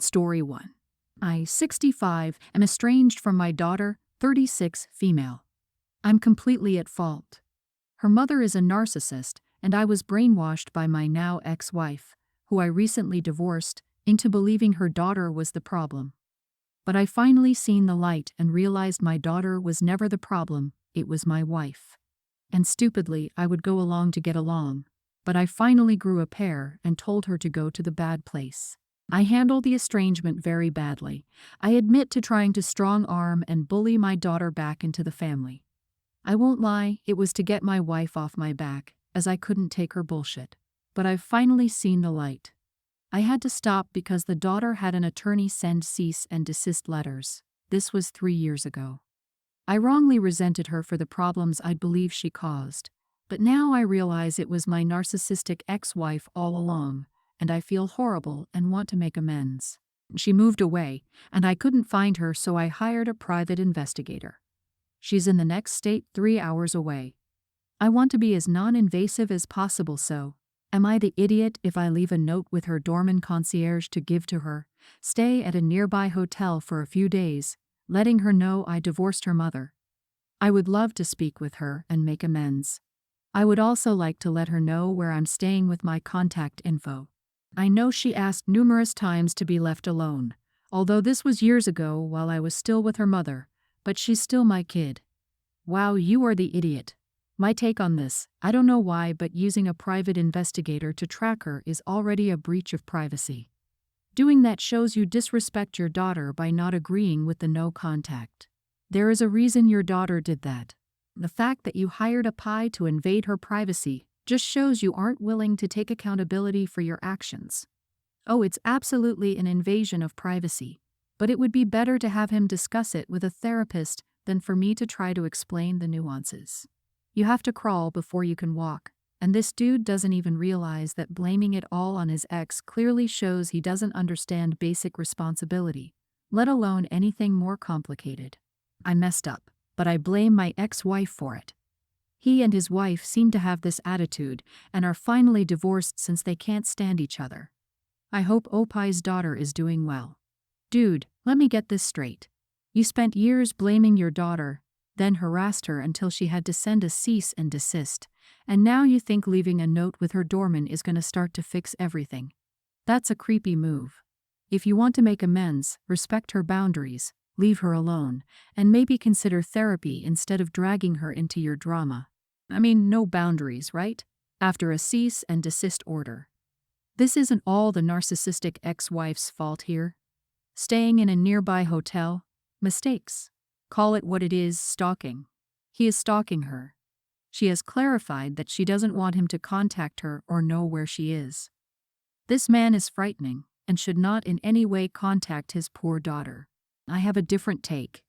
Story 1. I, 65, am estranged from my daughter, 36, female. I'm completely at fault. Her mother is a narcissist, and I was brainwashed by my now ex-wife, who I recently divorced, into believing her daughter was the problem. But I finally seen the light and realized my daughter was never the problem, it was my wife. And stupidly, I would go along to get along. But I finally grew a pair and told her to go to the bad place. I handled the estrangement very badly. I admit to trying to strong-arm and bully my daughter back into the family. I won't lie, it was to get my wife off my back, as I couldn't take her bullshit. But I've finally seen the light. I had to stop because the daughter had an attorney send cease and desist letters. This was 3 years ago. I wrongly resented her for the problems I believe she caused. But now I realize it was my narcissistic ex-wife all along, and I feel horrible and want to make amends. She moved away, and I couldn't find her, so I hired a private investigator. She's in the next state 3 hours away. I want to be as non-invasive as possible, so am I the idiot if I leave a note with her doorman concierge to give to her, stay at a nearby hotel for a few days, letting her know I divorced her mother? I would love to speak with her and make amends. I would also like to let her know where I'm staying with my contact info. I know she asked numerous times to be left alone, although this was years ago while I was still with her mother, but she's still my kid. Wow, you are the idiot. My take on this, I don't know why, but using a private investigator to track her is already a breach of privacy. Doing that shows you disrespect your daughter by not agreeing with the no contact. There is a reason your daughter did that. The fact that you hired a pie to invade her privacy just shows you aren't willing to take accountability for your actions. Oh, it's absolutely an invasion of privacy, but it would be better to have him discuss it with a therapist than for me to try to explain the nuances. You have to crawl before you can walk, and this dude doesn't even realize that blaming it all on his ex clearly shows he doesn't understand basic responsibility, let alone anything more complicated. I messed up, but I blame my ex-wife for it. He and his wife seem to have this attitude and are finally divorced since they can't stand each other. I hope Opai's daughter is doing well. Dude, let me get this straight. You spent years blaming your daughter, then harassed her until she had to send a cease and desist, and now you think leaving a note with her doorman is going to start to fix everything. That's a creepy move. If you want to make amends, respect her boundaries, leave her alone, and maybe consider therapy instead of dragging her into your drama. I mean, no boundaries, right? After a cease and desist order. This isn't all the narcissistic ex-wife's fault here. Staying in a nearby hotel? Mistakes. Call it what it is, stalking. He is stalking her. She has clarified that she doesn't want him to contact her or know where she is. This man is frightening and should not in any way contact his poor daughter. I have a different take.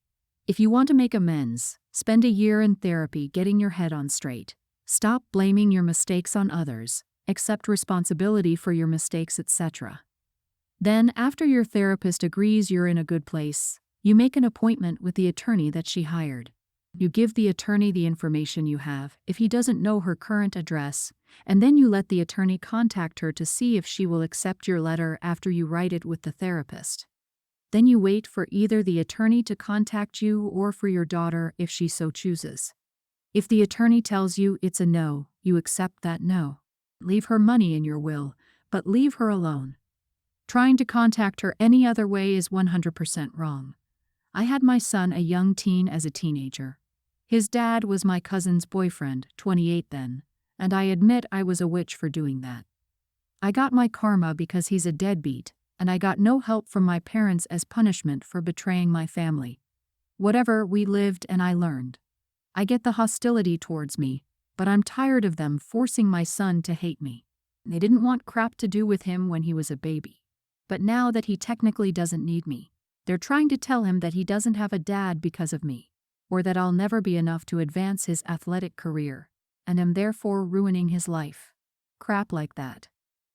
If you want to make amends, spend a year in therapy getting your head on straight. Stop blaming your mistakes on others, accept responsibility for your mistakes, etc. Then, after your therapist agrees you're in a good place, you make an appointment with the attorney that she hired. You give the attorney the information you have if he doesn't know her current address, and then you let the attorney contact her to see if she will accept your letter after you write it with the therapist. Then you wait for either the attorney to contact you or for your daughter if she so chooses. If the attorney tells you it's a no, you accept that no. Leave her money in your will, but leave her alone. Trying to contact her any other way is 100% wrong. I had my son a young teen as a teenager. His dad was my cousin's boyfriend, 28 then, and I admit I was a witch for doing that. I got my karma because he's a deadbeat, and I got no help from my parents as punishment for betraying my family. Whatever, we lived and I learned. I get the hostility towards me, but I'm tired of them forcing my son to hate me. They didn't want crap to do with him when he was a baby. But now that he technically doesn't need me, they're trying to tell him that he doesn't have a dad because of me, or that I'll never be enough to advance his athletic career, and am therefore ruining his life. Crap like that.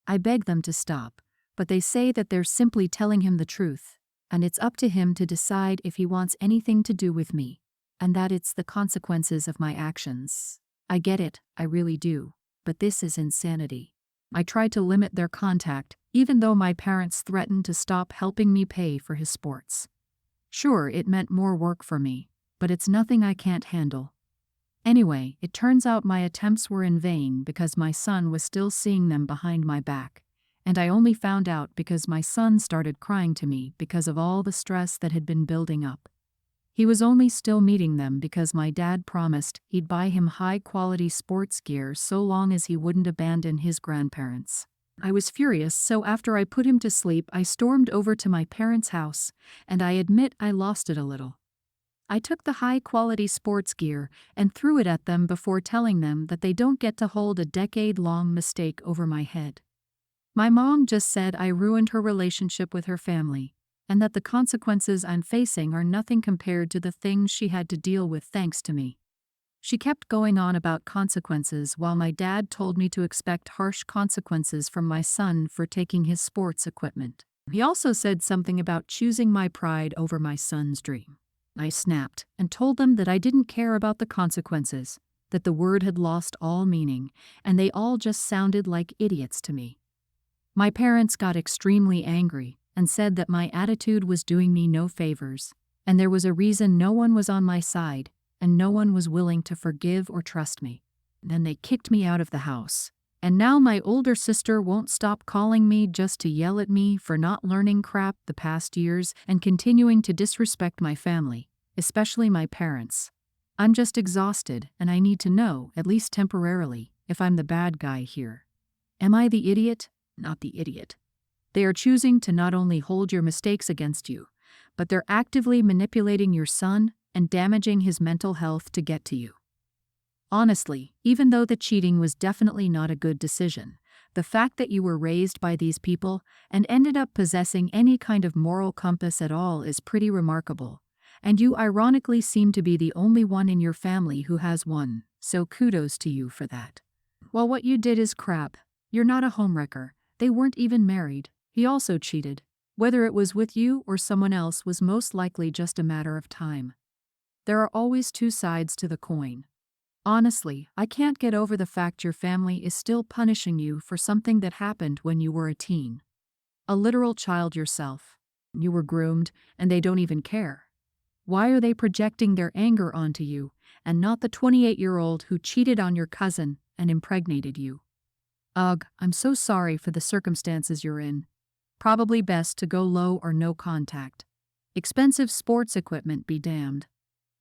I beg them to stop, but they say that they're simply telling him the truth, and it's up to him to decide if he wants anything to do with me, and that it's the consequences of my actions. I get it, I really do, but this is insanity. I tried to limit their contact, even though my parents threatened to stop helping me pay for his sports. Sure, it meant more work for me, but it's nothing I can't handle. Anyway, it turns out my attempts were in vain because my son was still seeing them behind my back, and I only found out because my son started crying to me because of all the stress that had been building up. He was only still meeting them because my dad promised he'd buy him high-quality sports gear so long as he wouldn't abandon his grandparents. I was furious, so after I put him to sleep, I stormed over to my parents' house, and I admit I lost it a little. I took the high-quality sports gear and threw it at them before telling them that they don't get to hold a decade-long mistake over my head. My mom just said I ruined her relationship with her family, and that the consequences I'm facing are nothing compared to the things she had to deal with thanks to me. She kept going on about consequences while my dad told me to expect harsh consequences from my son for taking his sports equipment. He also said something about choosing my pride over my son's dream. I snapped and told them that I didn't care about the consequences, that the word had lost all meaning, and they all just sounded like idiots to me. My parents got extremely angry and said that my attitude was doing me no favors, and there was a reason no one was on my side, and no one was willing to forgive or trust me. Then they kicked me out of the house. And now my older sister won't stop calling me just to yell at me for not learning crap the past years and continuing to disrespect my family, especially my parents. I'm just exhausted, and I need to know, at least temporarily, if I'm the bad guy here. Am I the idiot? Not the idiot. They are choosing to not only hold your mistakes against you, but they're actively manipulating your son and damaging his mental health to get to you. Honestly, even though the cheating was definitely not a good decision, the fact that you were raised by these people and ended up possessing any kind of moral compass at all is pretty remarkable, and you ironically seem to be the only one in your family who has one, so kudos to you for that. Well, what you did is crap. You're not a homewrecker. They weren't even married. He also cheated. Whether it was with you or someone else was most likely just a matter of time. There are always two sides to the coin. Honestly, I can't get over the fact your family is still punishing you for something that happened when you were a teen. A literal child yourself. You were groomed, and they don't even care. Why are they projecting their anger onto you, and not the 28-year-old who cheated on your cousin and impregnated you? Ugh, I'm so sorry for the circumstances you're in. Probably best to go low or no contact. Expensive sports equipment be damned.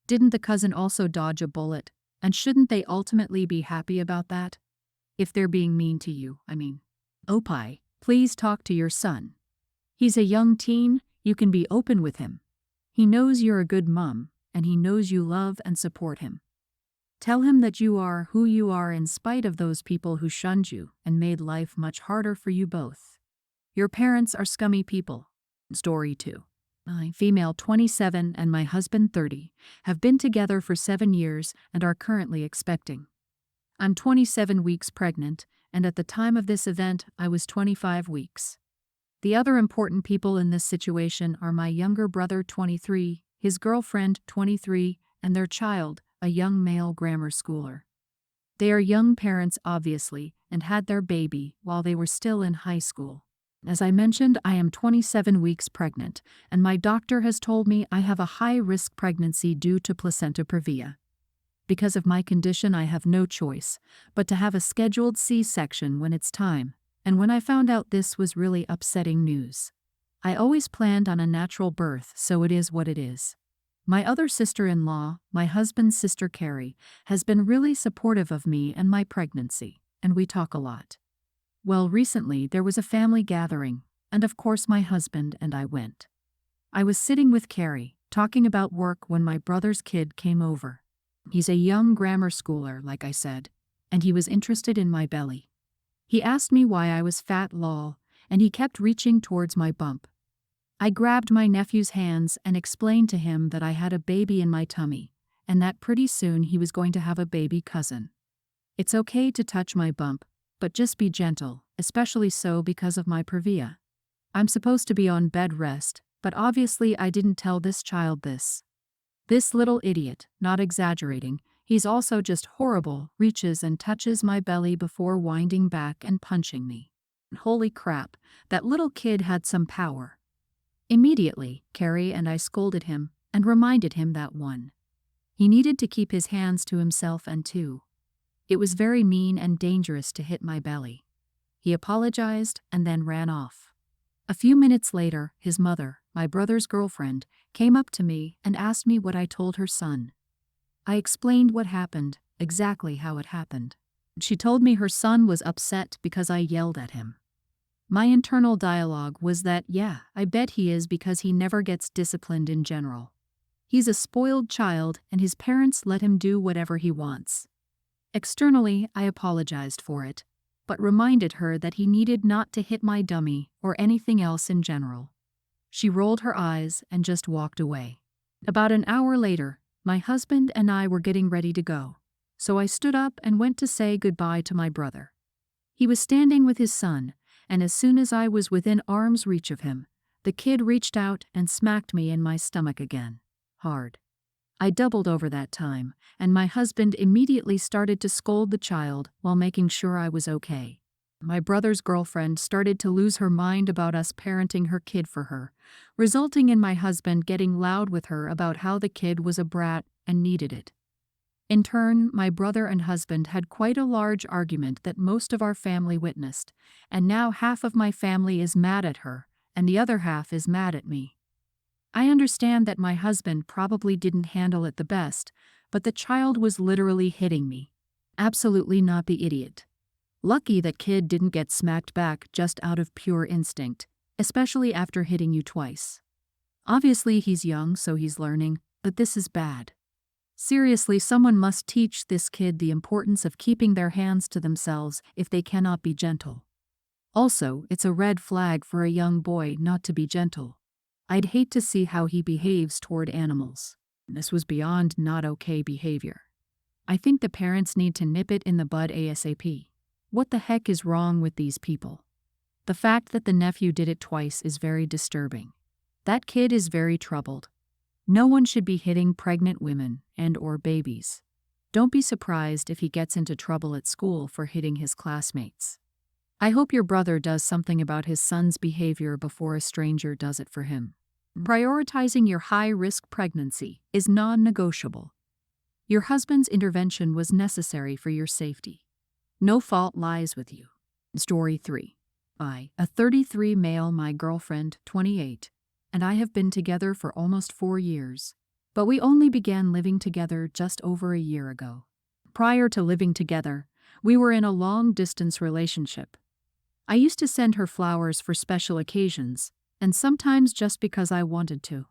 Didn't the cousin also dodge a bullet? And shouldn't they ultimately be happy about that? If they're being mean to you, I mean. Opie, please talk to your son. He's a young teen, you can be open with him. He knows you're a good mom, and he knows you love and support him. Tell him that you are who you are in spite of those people who shunned you and made life much harder for you both. Your parents are scummy people. Story 2. I, female 27 and my husband 30, have been together for 7 years and are currently expecting. I'm 27 weeks pregnant, and at the time of this event, I was 25 weeks. The other important people in this situation are my younger brother 23, his girlfriend 23, and their child, a young male grammar schooler. They are young parents obviously, and had their baby while they were still in high school. As I mentioned, I am 27 weeks pregnant, and my doctor has told me I have a high-risk pregnancy due to placenta previa. Because of my condition, I have no choice but to have a scheduled C-section when it's time, and when I found out this was really upsetting news. I always planned on a natural birth, so it is what it is. My other sister-in-law, my husband's sister Carrie, has been really supportive of me and my pregnancy, and we talk a lot. Well, recently there was a family gathering, and of course my husband and I went. I was sitting with Carrie, talking about work when my brother's kid came over. He's a young grammar schooler, like I said, and he was interested in my belly. He asked me why I was fat lol, and he kept reaching towards my bump. I grabbed my nephew's hands and explained to him that I had a baby in my tummy, and that pretty soon he was going to have a baby cousin. It's okay to touch my bump, but just be gentle, especially so because of my previa. I'm supposed to be on bed rest, but obviously I didn't tell this child this. This little idiot, not exaggerating, He's also just horrible, reaches and touches my belly before winding back and punching me. Holy crap, that little kid had some power. Immediately, Carrie and I scolded him and reminded him that he needed to keep his hands to himself, and 2, it was very mean and dangerous to hit my belly. He apologized and then ran off. A few minutes later, his mother, my brother's girlfriend, came up to me and asked me what I told her son. I explained what happened, exactly how it happened. She told me her son was upset because I yelled at him. My internal dialogue was that, yeah, I bet he is, because he never gets disciplined in general. He's a spoiled child and his parents let him do whatever he wants. Externally, I apologized for it, but reminded her that he needed not to hit my dummy or anything else in general. She rolled her eyes and just walked away. About an hour later, my husband and I were getting ready to go, so I stood up and went to say goodbye to my brother. He was standing with his son, and as soon as I was within arm's reach of him, the kid reached out and smacked me in my stomach again. Hard. I doubled over that time, and my husband immediately started to scold the child while making sure I was okay. My brother's girlfriend started to lose her mind about us parenting her kid for her, resulting in my husband getting loud with her about how the kid was a brat and needed it. In turn, my brother and husband had quite a large argument that most of our family witnessed, and now half of my family is mad at her, and the other half is mad at me. I understand that my husband probably didn't handle it the best, but the child was literally hitting me. Absolutely not the idiot. Lucky that kid didn't get smacked back just out of pure instinct, especially after hitting you twice. Obviously he's young, so he's learning, but this is bad. Seriously, someone must teach this kid the importance of keeping their hands to themselves if they cannot be gentle. Also, it's a red flag for a young boy not to be gentle. I'd hate to see how he behaves toward animals. This was beyond not okay behavior. I think the parents need to nip it in the bud ASAP. What the heck is wrong with these people? The fact that the nephew did it twice is very disturbing. That kid is very troubled. No one should be hitting pregnant women and/or babies. Don't be surprised if he gets into trouble at school for hitting his classmates. I hope your brother does something about his son's behavior before a stranger does it for him. Prioritizing your high-risk pregnancy is non-negotiable. Your husband's intervention was necessary for your safety. No fault lies with you. Story 3. I, a 33 male, my girlfriend, 28, and I have been together for almost 4 years, but we only began living together just over a year ago. Prior to living together, we were in a long-distance relationship. I used to send her flowers for special occasions, and sometimes just because I wanted to.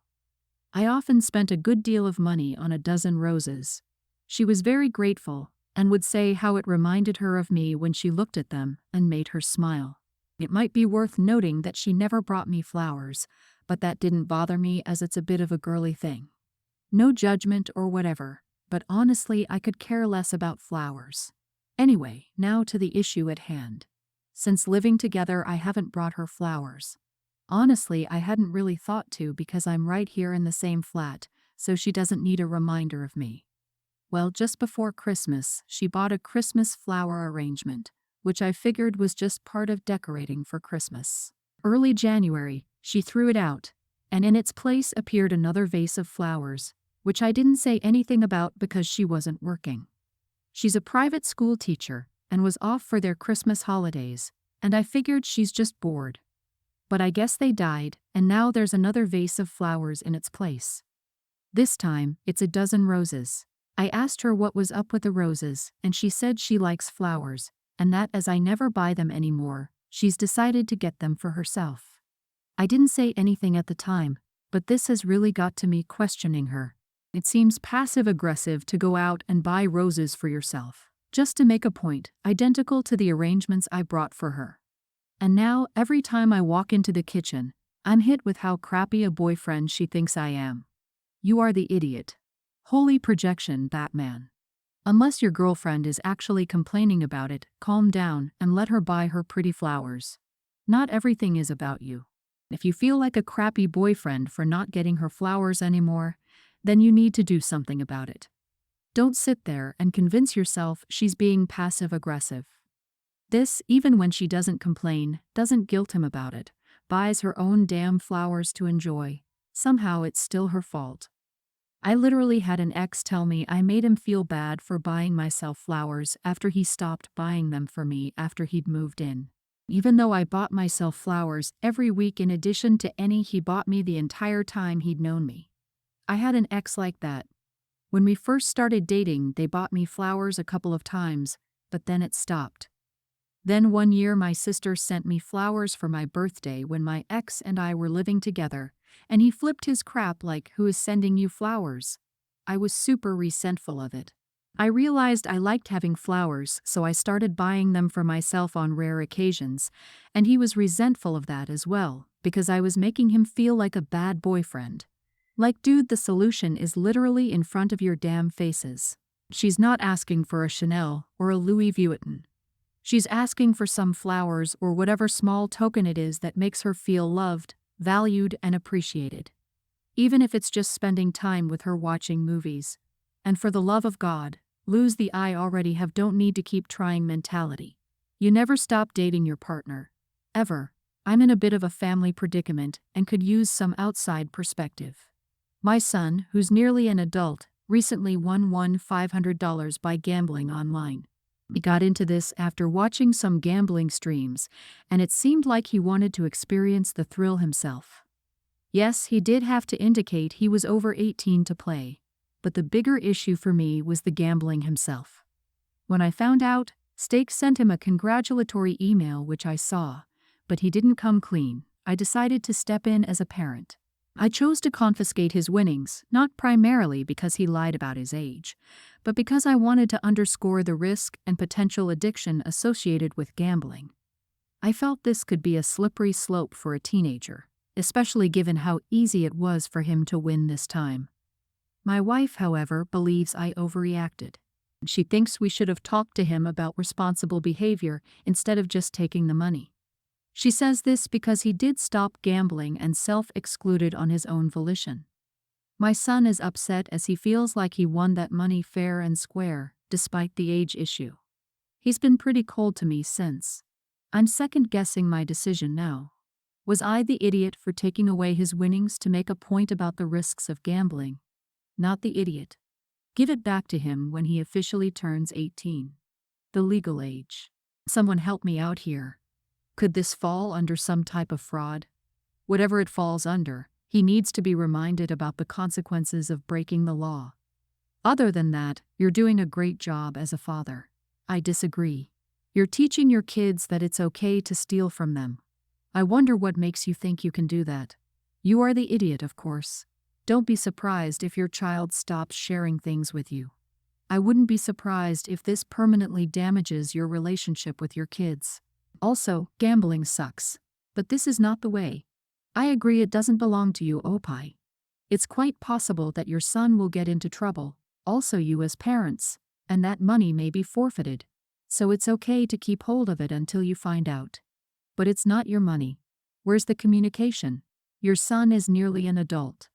I often spent a good deal of money on a dozen roses. She was very grateful and would say how it reminded her of me when she looked at them and made her smile. It might be worth noting that she never brought me flowers, but that didn't bother me as it's a bit of a girly thing. No judgment or whatever, but honestly I could care less about flowers. Anyway, now to the issue at hand. Since living together I haven't brought her flowers. Honestly, I hadn't really thought to because I'm right here in the same flat, so she doesn't need a reminder of me. Well, just before Christmas, she bought a Christmas flower arrangement, which I figured was just part of decorating for Christmas. Early January, she threw it out, and in its place appeared another vase of flowers, which I didn't say anything about because she wasn't working. She's a private school teacher and was off for their Christmas holidays, and I figured she's just bored. But I guess they died, and now there's another vase of flowers in its place. This time, it's a dozen roses. I asked her what was up with the roses, and she said she likes flowers, and that as I never buy them anymore, she's decided to get them for herself. I didn't say anything at the time, but this has really got to me questioning her. It seems passive-aggressive to go out and buy roses for yourself, just to make a point, identical to the arrangements I brought for her. And now, every time I walk into the kitchen, I'm hit with how crappy a boyfriend she thinks I am. You are the idiot. Holy projection, Batman. Unless your girlfriend is actually complaining about it, calm down and let her buy her pretty flowers. Not everything is about you. If you feel like a crappy boyfriend for not getting her flowers anymore, then you need to do something about it. Don't sit there and convince yourself she's being passive-aggressive. This, even when she doesn't complain, doesn't guilt him about it, buys her own damn flowers to enjoy. Somehow it's still her fault. I literally had an ex tell me I made him feel bad for buying myself flowers after he stopped buying them for me after he'd moved in. Even though I bought myself flowers every week in addition to any he bought me the entire time he'd known me. I had an ex like that. When we first started dating, they bought me flowers a couple of times, but then it stopped. Then one year my sister sent me flowers for my birthday when my ex and I were living together, and he flipped his crap like, "Who is sending you flowers?" I was super resentful of it. I realized I liked having flowers, so I started buying them for myself on rare occasions, and he was resentful of that as well, because I was making him feel like a bad boyfriend. Like, dude, the solution is literally in front of your damn faces. She's not asking for a Chanel or a Louis Vuitton. She's asking for some flowers or whatever small token it is that makes her feel loved, valued, and appreciated. Even if it's just spending time with her watching movies. And for the love of God, lose the "I already have, don't need to keep trying" mentality. You never stop dating your partner. Ever. I'm in a bit of a family predicament and could use some outside perspective. My son, who's nearly an adult, recently won $500 by gambling online. He got into this after watching some gambling streams, and it seemed like he wanted to experience the thrill himself. Yes, he did have to indicate he was over 18 to play, but the bigger issue for me was the gambling himself. When I found out, Stake sent him a congratulatory email which I saw, but he didn't come clean. I decided to step in as a parent. I chose to confiscate his winnings, not primarily because he lied about his age, but because I wanted to underscore the risk and potential addiction associated with gambling. I felt this could be a slippery slope for a teenager, especially given how easy it was for him to win this time. My wife, however, believes I overreacted. She thinks we should have talked to him about responsible behavior instead of just taking the money. She says this because he did stop gambling and self-excluded on his own volition. My son is upset as he feels like he won that money fair and square, despite the age issue. He's been pretty cold to me since. I'm second-guessing my decision now. Was I the idiot for taking away his winnings to make a point about the risks of gambling? Not the idiot. Give it back to him when he officially turns 18. The legal age. Someone help me out here. Could this fall under some type of fraud? Whatever it falls under, he needs to be reminded about the consequences of breaking the law. Other than that, you're doing a great job as a father. I disagree. You're teaching your kids that it's okay to steal from them. I wonder what makes you think you can do that. You are the idiot, of course. Don't be surprised if your child stops sharing things with you. I wouldn't be surprised if this permanently damages your relationship with your kids. Also, gambling sucks. But this is not the way. I agree it doesn't belong to you, Opie. It's quite possible that your son will get into trouble, also you as parents, and that money may be forfeited. So it's okay to keep hold of it until you find out. But it's not your money. Where's the communication? Your son is nearly an adult.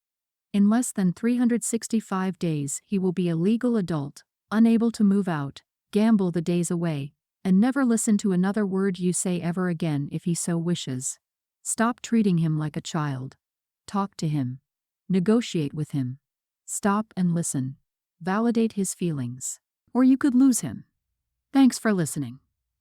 In less than 365 days he will be a legal adult, unable to move out, gamble the days away, and never listen to another word you say ever again if he so wishes. Stop treating him like a child. Talk to him. Negotiate with him. Stop and listen. Validate his feelings. Or you could lose him. Thanks for listening.